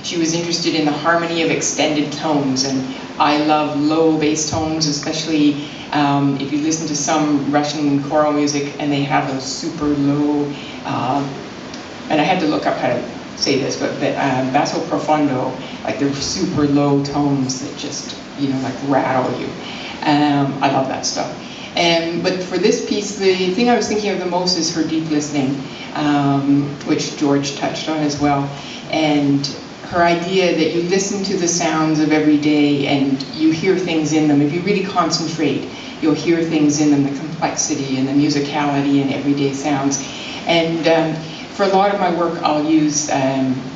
she was interested in the harmony of extended tones, and I love low bass tones, especially if you listen to some Russian choral music and they have those super low, and I had to look up how to say this, but basso profondo, like they're super low tones that just, you know, like rattle you. I love that stuff. But for this piece, the thing I was thinking of the most is her deep listening, which George touched on as well. And her idea that you listen to the sounds of every day and you hear things in them. If you really concentrate, you'll hear things in them, the complexity and the musicality in everyday sounds. And for a lot of my work, I'll use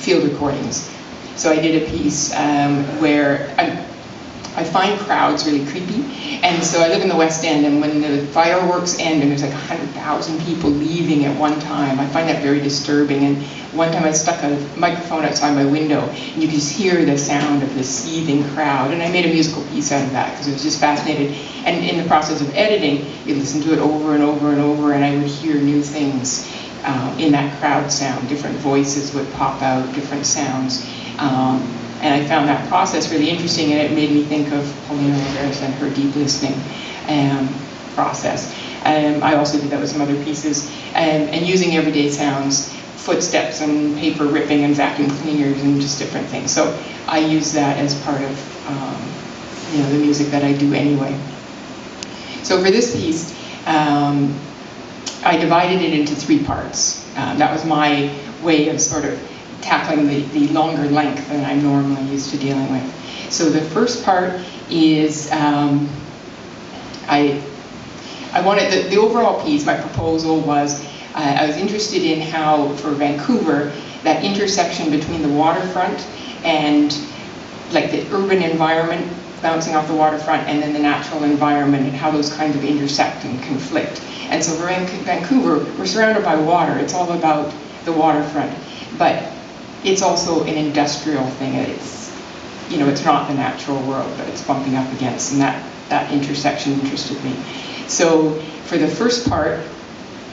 field recordings. So I did a piece where I find crowds really creepy, and so I live in the West End, and when the fireworks end and there's like 100,000 people leaving at one time, I find that very disturbing. And one time I stuck a microphone outside my window, and you could just hear the sound of the seething crowd, and I made a musical piece out of that because I was just fascinated. And in the process of editing, you listen to it over and over and over, and I would hear new things in that crowd sound. Different voices would pop out, different sounds. And I found that process really interesting, and it made me think of Paulina Rivera's and her deep listening process. I also did that with some other pieces, and using everyday sounds, footsteps and paper ripping and vacuum cleaners and just different things. So I use that as part of the music that I do anyway. So for this piece, I divided it into 3 parts. That was my way of sort of tackling the longer length than I'm normally used to dealing with. So the first part is, I wanted, the overall piece, my proposal was, I was interested in how, for Vancouver, that intersection between the waterfront and like the urban environment bouncing off the waterfront and then the natural environment, and how those kinds of intersect and conflict. And so for Vancouver, we're surrounded by water. It's all about the waterfront. But it's also an industrial thing. It's, it's not the natural world that it's bumping up against, and that intersection interested me. So for the first part,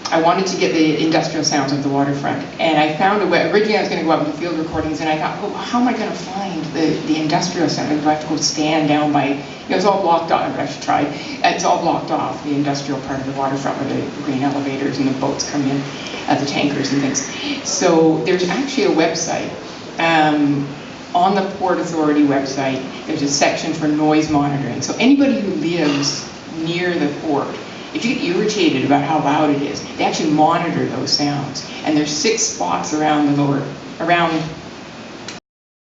I wanted to get the industrial sounds of the waterfront, and I found a way. Originally I was going to go out with field recordings, and I thought, oh, how am I going to find the industrial sound? Do I have to go stand down by, it's all blocked off, I should try. It's all blocked off, the industrial part of the waterfront where the green elevators and the boats come in, the tankers and things. So there's actually a website, on the Port Authority website, there's a section for noise monitoring. So anybody who lives near the port, if you get irritated about how loud it is, they actually monitor those sounds. And there's 6 spots around